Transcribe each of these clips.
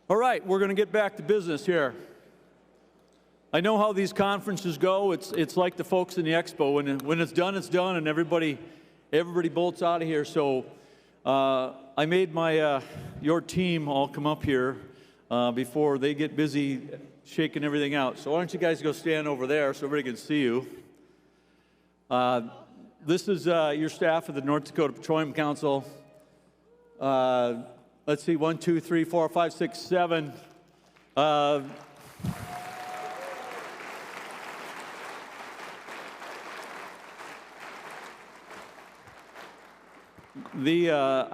All right, we're going to get back to business here. I know how these conferences go. It's like the folks in the expo. When it's done, and everybody bolts out of here. So I made your team all come up here before they get busy shaking everything out. So why don't you guys go stand over there so everybody can see you. This is your staff of the North Dakota Petroleum Council. Let's see, 1, 2, 3, 4, 5, 6, 7. I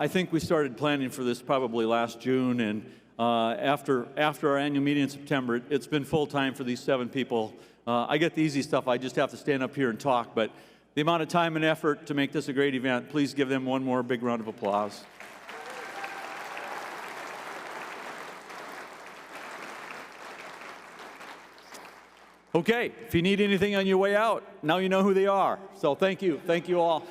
think we started planning for this probably last June, and after our annual meeting in September, it's been full time for these 7 people. I get the easy stuff. I just have to stand up here and talk, but the amount of time and effort to make this a great event, please give them one more big round of applause. Okay, if you need anything on your way out, now you know who they are. So thank you all.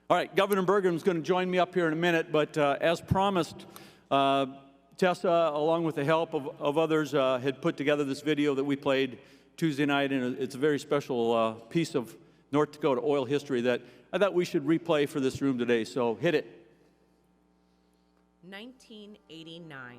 All right, Governor Burgum is going to join me up here in a minute, but as promised, Tessa, along with the help of others, had put together this video that we played Tuesday night, and it's a very special piece of North Dakota oil history that I thought we should replay for this room today, so hit it. 1989.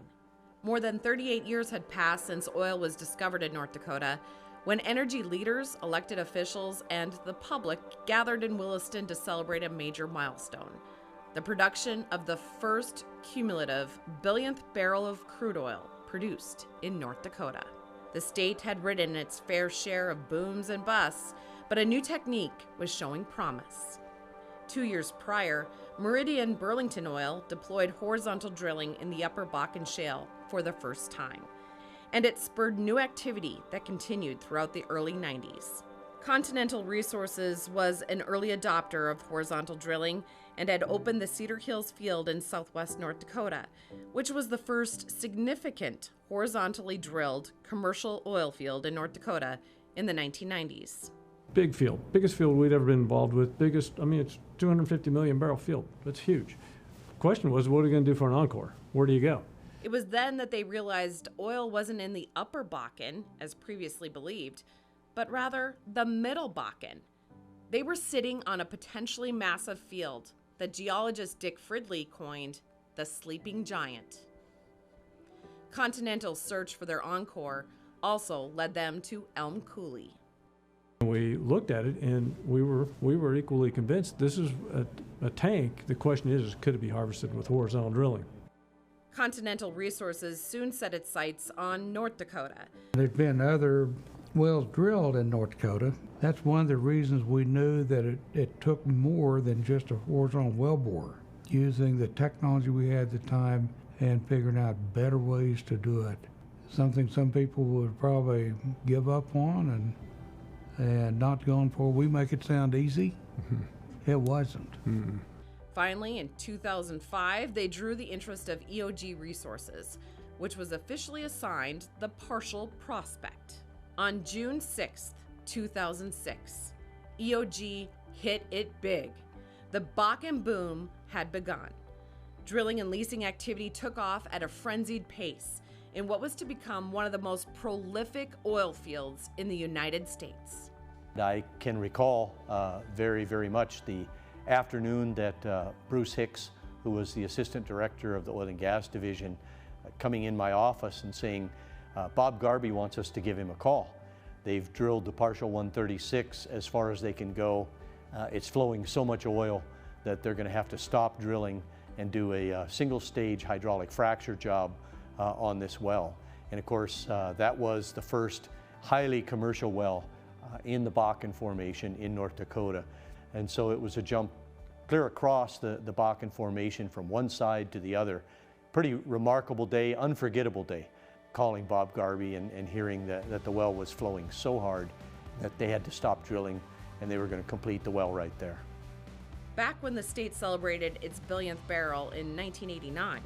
More than 38 years had passed since oil was discovered in North Dakota, when energy leaders, elected officials, and the public gathered in Williston to celebrate a major milestone: the production of the first cumulative billionth barrel of crude oil produced in North Dakota. The state had ridden its fair share of booms and busts, but a new technique was showing promise. 2 years prior, Meridian Burlington Oil deployed horizontal drilling in the Upper Bakken Shale for the first time, and it spurred new activity that continued throughout the early 90s. Continental Resources was an early adopter of horizontal drilling and had opened the Cedar Hills field in southwest North Dakota, which was the first significant horizontally drilled commercial oil field in North Dakota in the 1990s. Big field, biggest field we'd ever been involved with, it's 250 million barrel field. That's huge. The question was, what are we going to do for an encore? Where do you go? It was then that they realized oil wasn't in the Upper Bakken, as previously believed, but rather the Middle Bakken. They were sitting on a potentially massive field that geologist Dick Fridley coined the Sleeping Giant. Continental's search for their encore also led them to Elm Coulee. We looked at it and we were equally convinced this is a tank. The question is, could it be harvested with horizontal drilling? Continental Resources soon set its sights on North Dakota. There's been other wells drilled in North Dakota. That's one of the reasons we knew that it took more than just a horizontal well bore, using the technology we had at the time and figuring out better ways to do it. Something some people would probably give up on and not going for. We make it sound easy. It wasn't. Finally, in 2005, they drew the interest of EOG Resources, which was officially assigned the Partial Prospect. On June 6, 2006, EOG hit it big. The Bakken boom had begun. Drilling and leasing activity took off at a frenzied pace in what was to become one of the most prolific oil fields in the United States. I can recall very, very much the afternoon that Bruce Hicks, who was the assistant director of the oil and gas division, coming in my office and saying, Bob Garby wants us to give him a call. They've drilled the Partial 136 as far as they can go. It's flowing so much oil that they're going to have to stop drilling and do a single stage hydraulic fracture job on this well. And of course, that was the first highly commercial well in the Bakken Formation in North Dakota. And so it was a jump clear across the Bakken Formation from one side to the other. Pretty remarkable day, unforgettable day, calling Bob Garby and hearing that the well was flowing so hard that they had to stop drilling and they were going to complete the well right there. Back when the state celebrated its billionth barrel in 1989,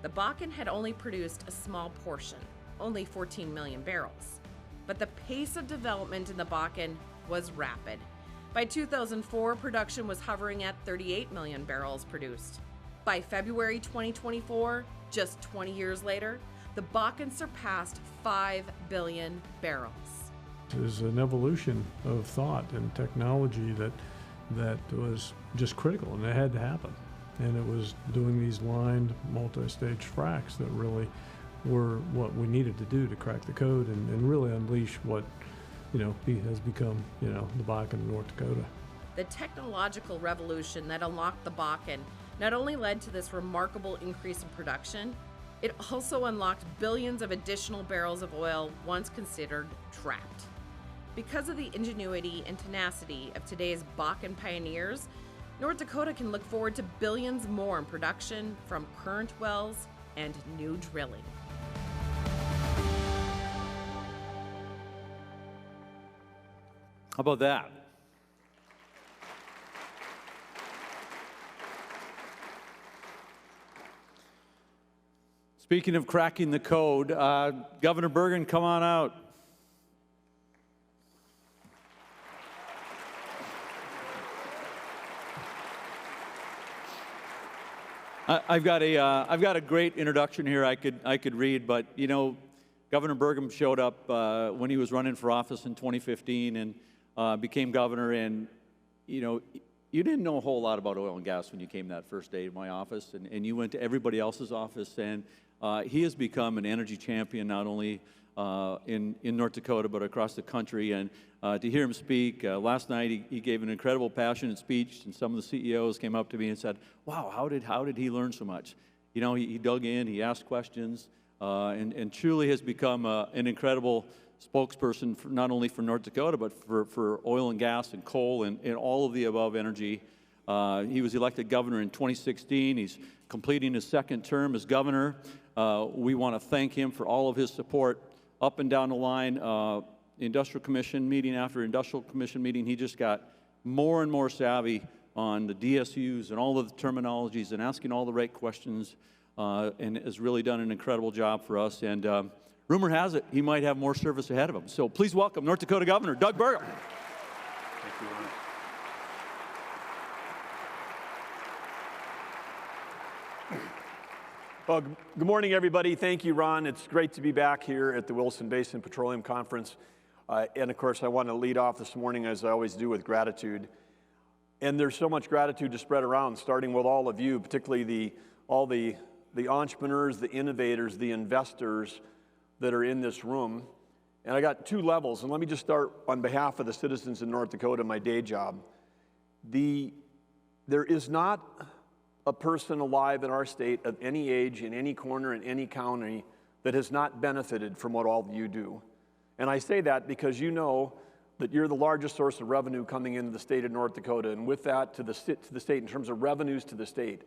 the Bakken had only produced a small portion, only 14 million barrels. But the pace of development in the Bakken was rapid. By 2004, production was hovering at 38 million barrels produced. By February 2024, just 20 years later, the Bakken surpassed 5 billion barrels. There's an evolution of thought and technology that was just critical, and it had to happen. And it was doing these lined multi-stage fracs that really were what we needed to do to crack the code and really unleash what, has become, the Bakken of North Dakota. The technological revolution that unlocked the Bakken not only led to this remarkable increase in production, it also unlocked billions of additional barrels of oil once considered trapped. Because of the ingenuity and tenacity of today's Bakken pioneers, North Dakota can look forward to billions more in production from current wells and new drilling. How about that? Speaking of cracking the code, Governor Burgum, come on out. I've got a great introduction here I could read, but Governor Burgum showed up when he was running for office in 2015 and became governor, and you didn't know a whole lot about oil and gas when you came that first day in my office, and you went to everybody else's office, and he has become an energy champion not only in North Dakota but across the country. And to hear him speak last night, he gave an incredible, passionate speech, and some of the CEOs came up to me and said, "Wow, how did he learn so much?" He dug in, he asked questions, and truly has become an incredible spokesperson for, not only for North Dakota but for oil and gas and coal and all of the above energy. He was elected governor in 2016. He's completing his second term as governor. We want to thank him for all of his support up and down the line. Industrial Commission meeting after Industrial Commission meeting, he just got more and more savvy on the DSUs and all of the terminologies and asking all the right questions, and has really done an incredible job for us. And rumor has it he might have more service ahead of him. So please welcome North Dakota Governor Doug Burgum. Thank you, Ron. Well, good morning, everybody. Thank you, Ron. It's great to be back here at the Williston Basin Petroleum Conference. And of course, I want to lead off this morning, as I always do, with gratitude. And there's so much gratitude to spread around, starting with all of you, particularly all the entrepreneurs, the innovators, the investors that are in this room. And I got two levels, and let me just start on behalf of the citizens in North Dakota, my day job. There is not a person alive in our state of any age, in any corner, in any county, that has not benefited from what all of you do. And I say that because you know that you're the largest source of revenue coming into the state of North Dakota, and with that to the state in terms of revenues to the state.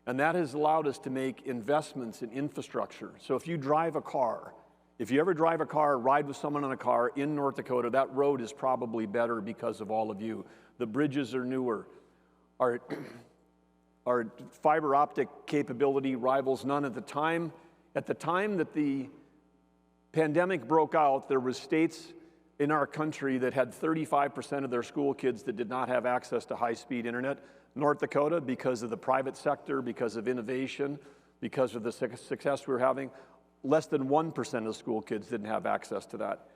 And that has allowed us to make investments in infrastructure. So if you drive a car, if you ever drive a car or ride with someone in a car in North Dakota, that road is probably better because of all of you. The bridges are newer. Our fiber optic capability rivals none at the time. At the time that the pandemic broke out, there were states in our country that had 35% of their school kids that did not have access to high-speed internet. North Dakota, because of the private sector, because of innovation, because of the success we were having, less than 1% of the school kids didn't have access to that.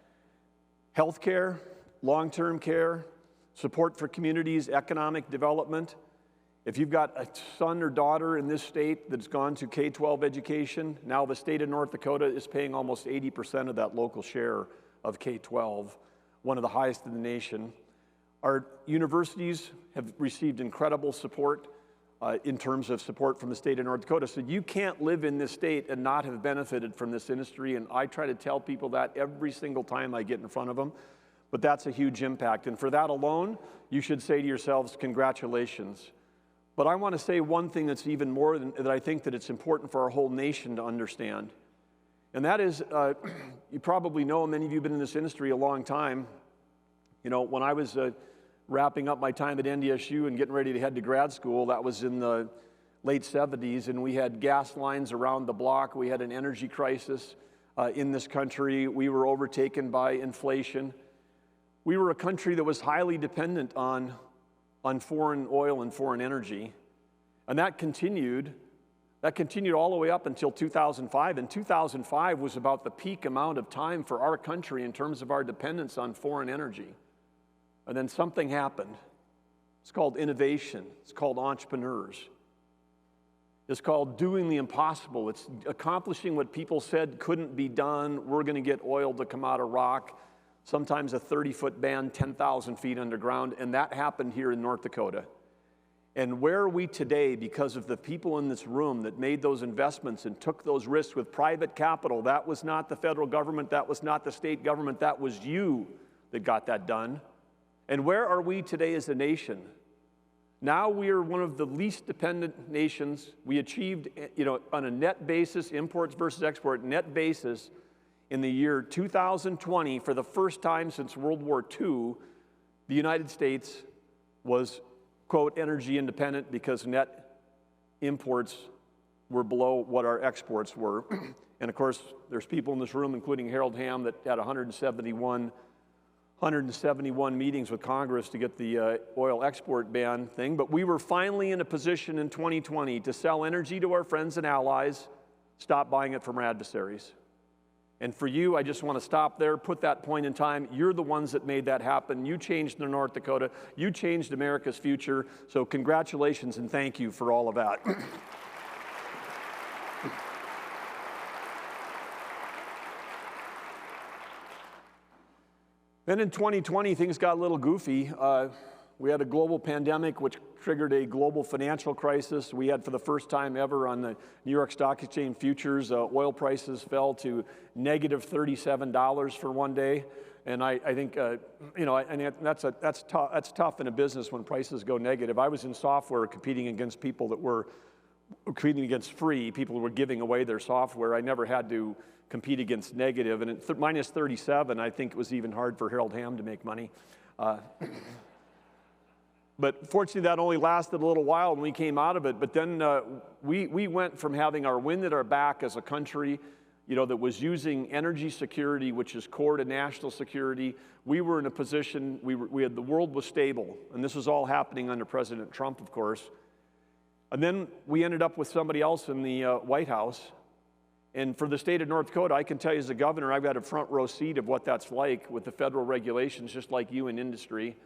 Healthcare, long-term care, support for communities, economic development. If you've got a son or daughter in this state that's gone to K-12 education, now the state of North Dakota is paying almost 80% of that local share of K-12, one of the highest in the nation. Our universities have received incredible support in terms of support from the state of North Dakota. So you can't live in this state and not have benefited from this industry, and I try to tell people that every single time I get in front of them, but that's a huge impact. And for that alone, you should say to yourselves, congratulations. But I want to say one thing that's even more than that I think that it's important for our whole nation to understand. And that is, you probably know, many of you have been in this industry a long time. When I was wrapping up my time at NDSU and getting ready to head to grad school, that was in the late 70s, and we had gas lines around the block. We had an energy crisis in this country. We were overtaken by inflation. We were a country that was highly dependent on foreign oil and foreign energy. And that continued all the way up until 2005. And 2005 was about the peak amount of time for our country in terms of our dependence on foreign energy. And then something happened. It's called innovation. It's called entrepreneurs. It's called doing the impossible. It's accomplishing what people said couldn't be done. We're going to get oil to come out of rock, sometimes a 30-foot band, 10,000 feet underground, and that happened here in North Dakota. And where are we today because of the people in this room that made those investments and took those risks with private capital? That was not the federal government. That was not the state government. That was you that got that done. And where are we today as a nation? Now we are one of the least dependent nations. We achieved, on a net basis, imports versus export, net basis, in the year 2020, for the first time since World War II, the United States was, quote, energy independent because net imports were below what our exports were. And of course, there's people in this room, including Harold Hamm, that had 171 meetings with Congress to get the oil export ban thing. But we were finally in a position in 2020 to sell energy to our friends and allies, stop buying it from our adversaries. And for you, I just want to stop there, put that point in time. You're the ones that made that happen. You changed North Dakota. You changed America's future. So congratulations and thank you for all of that. Then in 2020, things got a little goofy. We had a global pandemic, which triggered a global financial crisis. We had, for the first time ever on the New York Stock Exchange futures, oil prices fell to negative $37 for one day. And I think, that's tough in a business when prices go negative. I was in software competing against people that were competing against free, people who were giving away their software. I never had to compete against negative. And at minus 37, I think it was even hard for Harold Hamm to make money. But fortunately, that only lasted a little while, and we came out of it. But then we went from having our wind at our back as a country, that was using energy security, which is core to national security. We were in a position, the world was stable, and this was all happening under President Trump, of course. And then we ended up with somebody else in the White House. And for the state of North Dakota, I can tell you as a governor, I've got a front row seat of what that's like with the federal regulations, just like you in industry.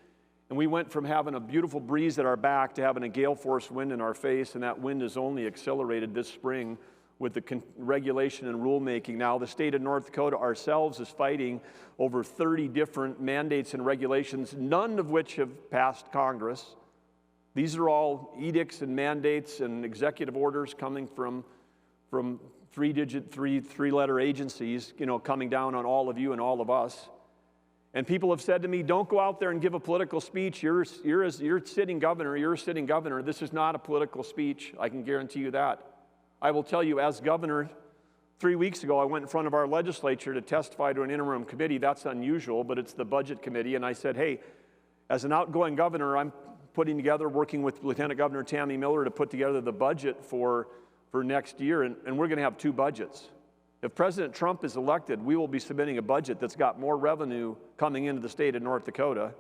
And we went from having a beautiful breeze at our back to having a gale force wind in our face, and that wind has only accelerated this spring with the regulation and rulemaking. Now, the state of North Dakota ourselves is fighting over 30 different mandates and regulations, none of which have passed Congress. These are all edicts and mandates and executive orders coming from three-letter agencies, coming down on all of you and all of us. And people have said to me, don't go out there and give a political speech. You're sitting governor. You're a sitting governor. This is not a political speech. I can guarantee you that. I will tell you, as governor, 3 weeks ago, I went in front of our legislature to testify to an interim committee. That's unusual, but it's the budget committee. And I said, hey, as an outgoing governor, I'm putting together, working with Lieutenant Governor Tammy Miller to put together the budget for next year. And we're going to have two budgets. If President Trump is elected, we will be submitting a budget that's got more revenue coming into the state of North Dakota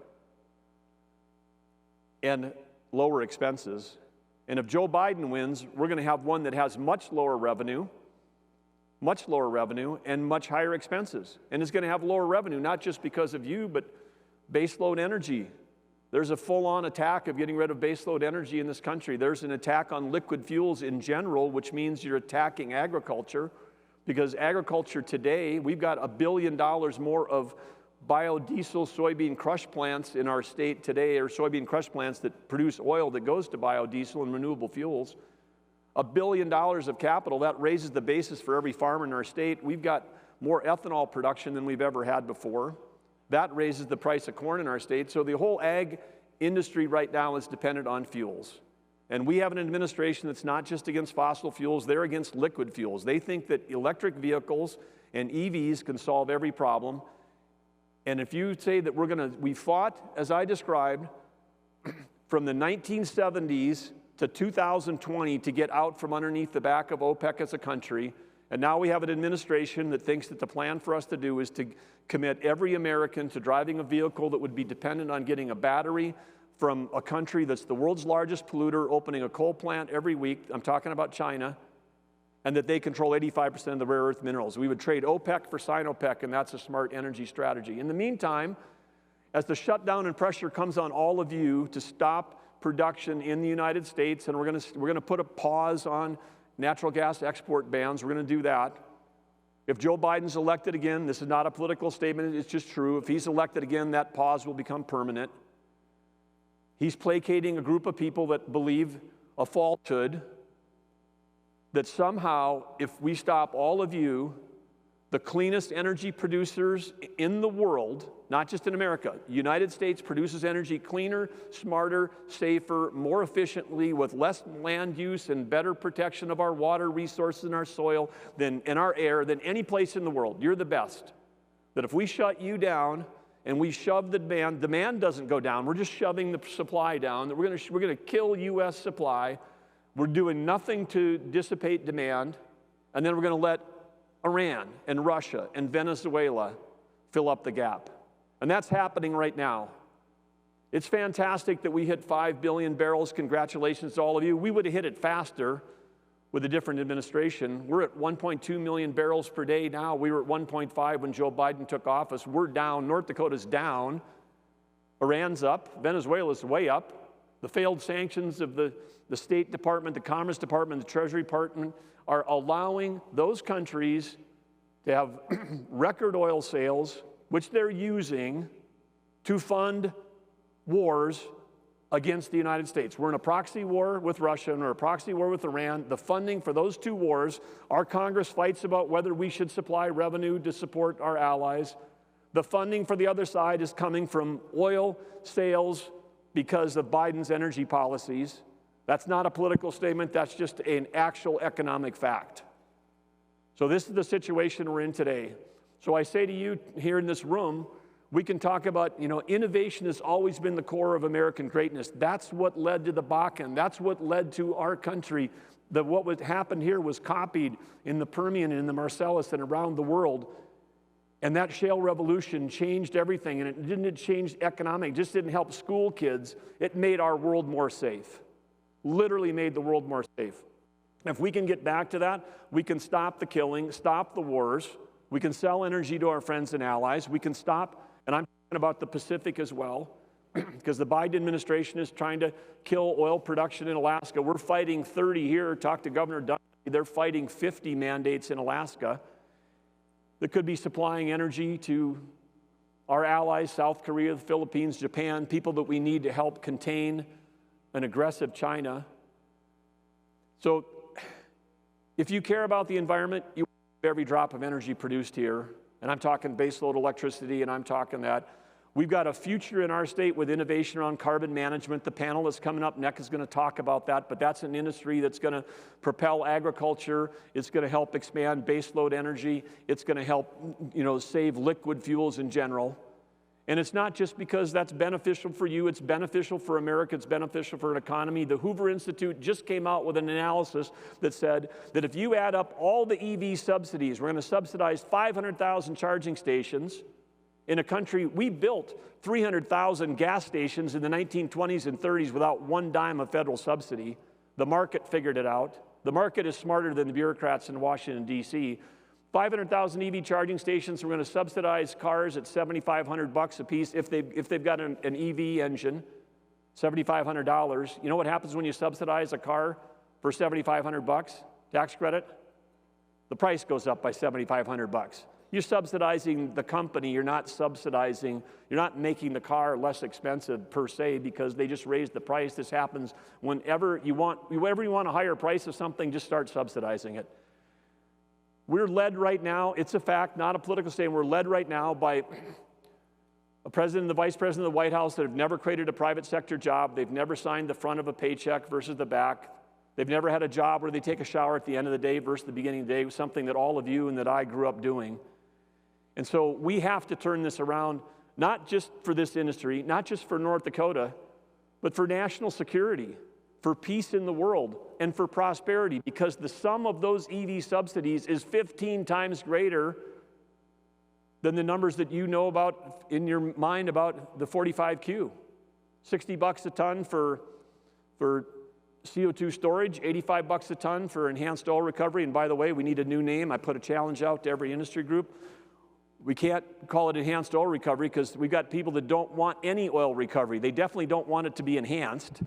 and lower expenses. And if Joe Biden wins, we're going to have one that has much lower revenue, and much higher expenses. And it's going to have lower revenue, not just because of you, but baseload energy. There's a full-on attack of getting rid of baseload energy in this country. There's an attack on liquid fuels in general, which means you're attacking agriculture. Because agriculture today, we've got $1 billion more of biodiesel soybean crush plants in our state today, or soybean crush plants that produce oil that goes to biodiesel and renewable fuels. $1 billion of capital, that raises the basis for every farmer in our state. We've got more ethanol production than we've ever had before. That raises the price of corn in our state. So the whole ag industry right now is dependent on fuels. And we have an administration that's not just against fossil fuels, they're against liquid fuels. They think that electric vehicles and EVs can solve every problem. And if you say that we fought, as I described, from the 1970s to 2020 to get out from underneath the back of OPEC as a country, and now we have an administration that thinks that the plan for us to do is to commit every American to driving a vehicle that would be dependent on getting a battery from a country that's the world's largest polluter opening a coal plant every week, I'm talking about China, and that they control 85% of the rare earth minerals. We would trade OPEC for Sinopec, and that's a smart energy strategy. In the meantime, as the shutdown and pressure comes on all of you to stop production in the United States, and we're going to put a pause on natural gas export bans, we're going to do that. If Joe Biden's elected again, this is not a political statement, it's just true. If he's elected again, that pause will become permanent. He's placating a group of people that believe a falsehood that somehow, if we stop all of you, the cleanest energy producers in the world, not just in America, the United States produces energy cleaner, smarter, safer, more efficiently, with less land use and better protection of our water resources and our soil and our air than any place in the world. You're the best. That if we shut you down and we shove the demand doesn't go down. We're just shoving the supply down. That we're going to kill U.S. supply. We're doing nothing to dissipate demand, and then we're going to let Iran and Russia and Venezuela fill up the gap. And that's happening right now. It's fantastic that we hit 5 billion barrels. Congratulations to all of you. We would have hit it faster with a different administration. We're at 1.2 million barrels per day now. We were at 1.5 when Joe Biden took office. We're down. North Dakota's down. Iran's up. Venezuela's way up. The failed sanctions of the State Department, the Commerce Department, the Treasury Department are allowing those countries to have record oil sales, which they're using to fund wars against the United States. We're in a proxy war with Russia and we're in a proxy war with Iran. The funding for those two wars, our Congress fights about whether we should supply revenue to support our allies. The funding for the other side is coming from oil sales because of Biden's energy policies. That's not a political statement, that's just an actual economic fact. So this is the situation we're in today. So I say to you here in this room, we can talk about, innovation has always been the core of American greatness. That's what led to the Bakken. That's what led to our country. What happened here was copied in the Permian and in the Marcellus and around the world. And that shale revolution changed everything. And it didn't change economic, it just didn't help school kids. It made our world more safe. Literally made the world more safe. If we can get back to that, we can stop the killing, stop the wars. We can sell energy to our friends and allies. We can stop, and I'm talking about the Pacific as well, because the Biden administration is trying to kill oil production in Alaska. We're fighting 30 here. Talk to Governor Doug. They're fighting 50 mandates in Alaska that could be supplying energy to our allies, South Korea, the Philippines, Japan, people that we need to help contain an aggressive China. So if you care about the environment, you want every drop of energy produced here, and I'm talking baseload electricity, and I'm talking that. We've got a future in our state with innovation around carbon management. The panel that's coming up next is going to talk about that, but that's an industry that's going to propel agriculture. It's going to help expand baseload energy. It's going to help, save liquid fuels in general. And it's not just because that's beneficial for you, it's beneficial for America, it's beneficial for an economy. The Hoover Institute just came out with an analysis that said that if you add up all the EV subsidies, we're going to subsidize 500,000 charging stations in a country. We built 300,000 gas stations in the 1920s and 30s without one dime of federal subsidy. The market figured it out. The market is smarter than the bureaucrats in Washington, D.C. 500,000 EV charging stations. We're going to subsidize cars at $7,500 a piece if they've got an EV engine, $7,500. You know what happens when you subsidize a car for $7,500 tax credit? The price goes up by $7,500. You're subsidizing the company. You're not making the car less expensive per se because they just raised the price. This happens whenever you want a higher price of something, just start subsidizing it. We're led right now, it's a fact, not a political statement, we're led right now by a president and the vice president of the White House that have never created a private sector job. They've never signed the front of a paycheck versus the back. They've never had a job where they take a shower at the end of the day versus the beginning of the day, something that all of you and that I grew up doing. And so we have to turn this around, not just for this industry, not just for North Dakota, but for national security, for peace in the world, and for prosperity, because the sum of those EV subsidies is 15 times greater than the numbers that you know about in your mind about the 45Q. $60 a ton for CO2 storage, $85 a ton for enhanced oil recovery. And by the way, we need a new name. I put a challenge out to every industry group. We can't call it enhanced oil recovery because we've got people that don't want any oil recovery. They definitely don't want it to be enhanced.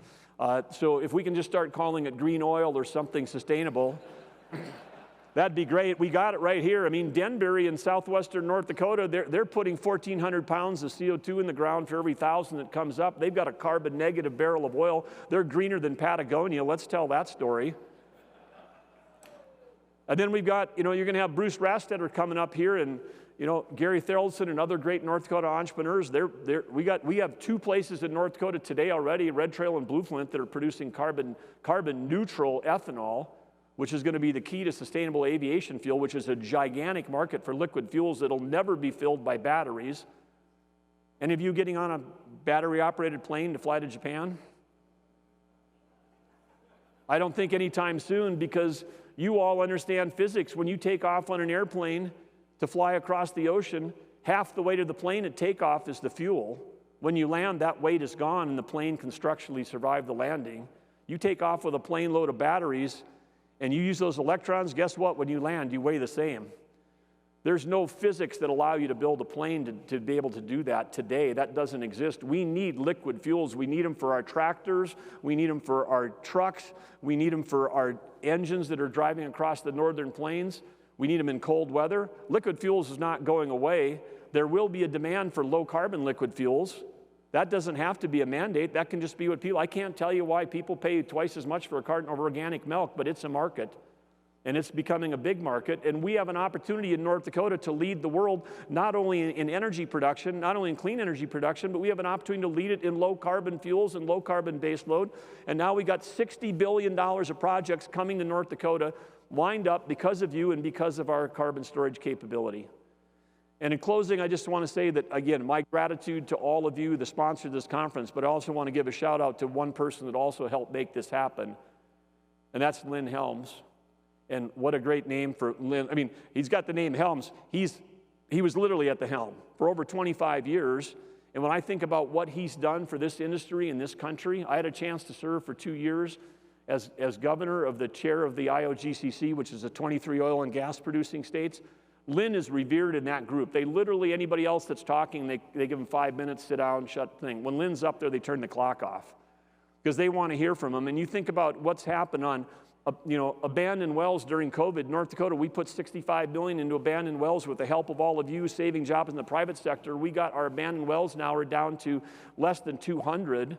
So if we can just start calling it green oil or something sustainable, that'd be great. We got it right here. I mean, Denbury in southwestern North Dakota, they're putting 1,400 pounds of CO2 in the ground for every 1,000 that comes up. They've got a carbon negative barrel of oil. They're greener than Patagonia. Let's tell that story. And then we've got, you're going to have Bruce Rastetter coming up here, and Gary Theraldson and other great North Dakota entrepreneurs. We have 2 places in North Dakota today already, Red Trail and Blue Flint, that are producing carbon neutral ethanol, which is going to be the key to sustainable aviation fuel, which is a gigantic market for liquid fuels that'll never be filled by batteries. Any of you getting on a battery-operated plane to fly to Japan? I don't think anytime soon, because you all understand physics. When you take off on an airplane to fly across the ocean, half the weight of the plane at takeoff is the fuel. When you land, that weight is gone and the plane can structurally survive the landing. You take off with a plane load of batteries and you use those electrons, guess what? When you land, you weigh the same. There's no physics that allow you to build a plane to be able to do that today. That doesn't exist. We need liquid fuels. We need them for our tractors. We need them for our trucks. We need them for our engines that are driving across the northern plains. We need them in cold weather. Liquid fuels is not going away. There will be a demand for low carbon liquid fuels. That doesn't have to be a mandate. That can just be what people, I can't tell you why people pay twice as much for a carton of organic milk, but it's a market. And it's becoming a big market. And we have an opportunity in North Dakota to lead the world, not only in energy production, not only in clean energy production, but we have an opportunity to lead it in low carbon fuels and low carbon base load. And now we got $60 billion of projects coming to North Dakota lined up because of you and because of our carbon storage capability. And in closing, I just want to say that, again, my gratitude to all of you, the sponsor of this conference, but I also want to give a shout out to one person that also helped make this happen, and that's Lynn Helms. And what a great name for Lynn. I mean, he's got the name Helms. He was literally at the helm for over 25 years. And when I think about what he's done for this industry in this country, I had a chance to serve for 2 years as governor of the chair of the IOGCC, which is the 23 oil and gas producing states. Lynn is revered in that group. They literally, anybody else that's talking, they give them 5 minutes, sit down, shut the thing. When Lynn's up there, they turn the clock off because they want to hear from him. And you think about what's happened on abandoned wells during COVID. North Dakota, we put $65 million into abandoned wells with the help of all of you, saving jobs in the private sector. We got our abandoned wells now are down to less than 200.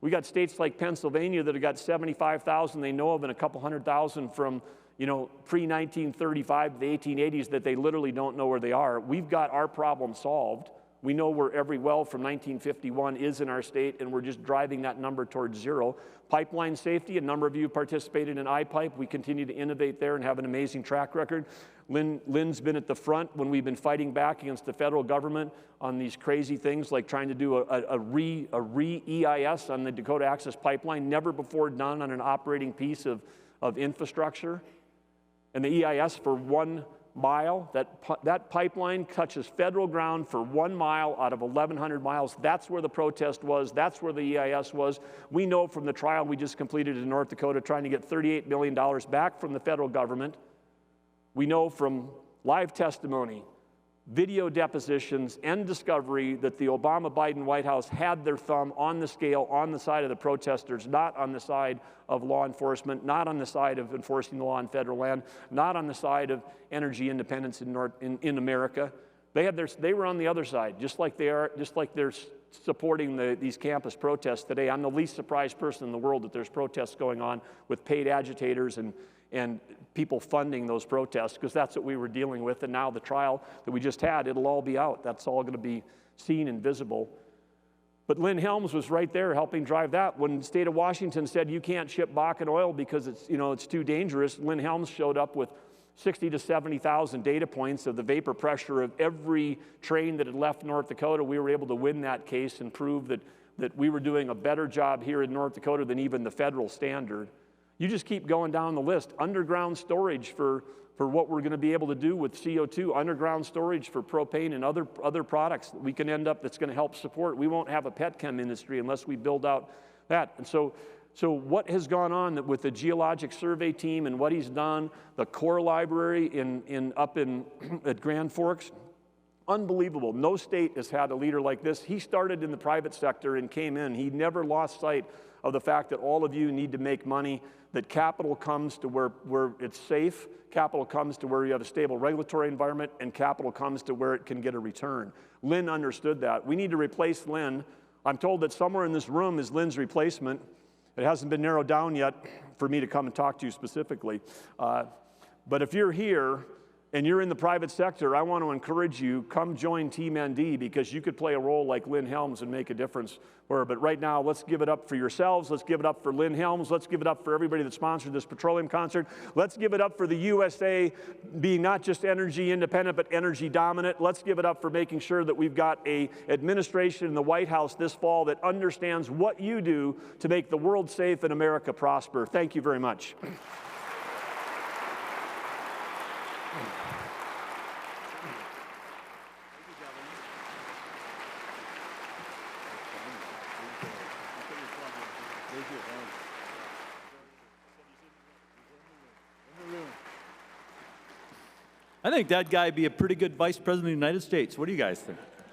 We got states like Pennsylvania that have got 75,000 they know of and a couple 100,000 from pre-1935 to the 1880s that they literally don't know where they are. We've got our problem solved. We know where every well from 1951 is in our state, and we're just driving that number towards zero. Pipeline safety, a number of you participated in iPipe. We continue to innovate there and have an amazing track record. Lynn's been at the front when we've been fighting back against the federal government on these crazy things like trying to do a re-EIS on the Dakota Access Pipeline, never before done on an operating piece of infrastructure. And the EIS for 1 mile, that pipeline touches federal ground for 1 mile out of 1,100 miles. That's where the protest was. That's where the EIS was. We know from the trial we just completed in North Dakota trying to get $38 million back from the federal government. We know from live testimony, video depositions, and discovery that the Obama-Biden White House had their thumb on the scale, on the side of the protesters, not on the side of law enforcement, not on the side of enforcing the law on federal land, not on the side of energy independence in America. They were on the other side, just like they're supporting these campus protests today. I'm the least surprised person in the world that there's protests going on with paid agitators and people funding those protests, because that's what we were dealing with. And now the trial that we just had, it'll all be out. That's all going to be seen and visible. But Lynn Helms was right there helping drive that. When the state of Washington said you can't ship Bakken oil because it's too dangerous, Lynn Helms showed up with 60 to 70,000 data points of the vapor pressure of every train that had left North Dakota. We were able to win that case and prove that we were doing a better job here in North Dakota than even the federal standard. You just keep going down the list. Underground storage for what we're going to be able to do with CO2, underground storage for propane and other products that we can end up that's going to help support. We won't have a petchem industry unless we build out that. And so what has gone on with the Geologic Survey team and what he's done, the core library up at Grand Forks, unbelievable. No state has had a leader like this. He started in the private sector and came in. He never lost sight of the fact that all of you need to make money, that capital comes to where it's safe, capital comes to where you have a stable regulatory environment, and capital comes to where it can get a return. Lynn understood that. We need to replace Lynn. I'm told that somewhere in this room is Lynn's replacement. It hasn't been narrowed down yet for me to come and talk to you specifically. But if you're here and you're in the private sector, I want to encourage you, come join Team ND, because you could play a role like Lynn Helms and make a difference. But right now, let's give it up for yourselves. Let's give it up for Lynn Helms. Let's give it up for everybody that sponsored this petroleum concert. Let's give it up for the USA being not just energy independent, but energy dominant. Let's give it up for making sure that we've got an administration in the White House this fall that understands what you do to make the world safe and America prosper. Thank you very much. I think that guy would be a pretty good vice president of the United States. What do you guys think?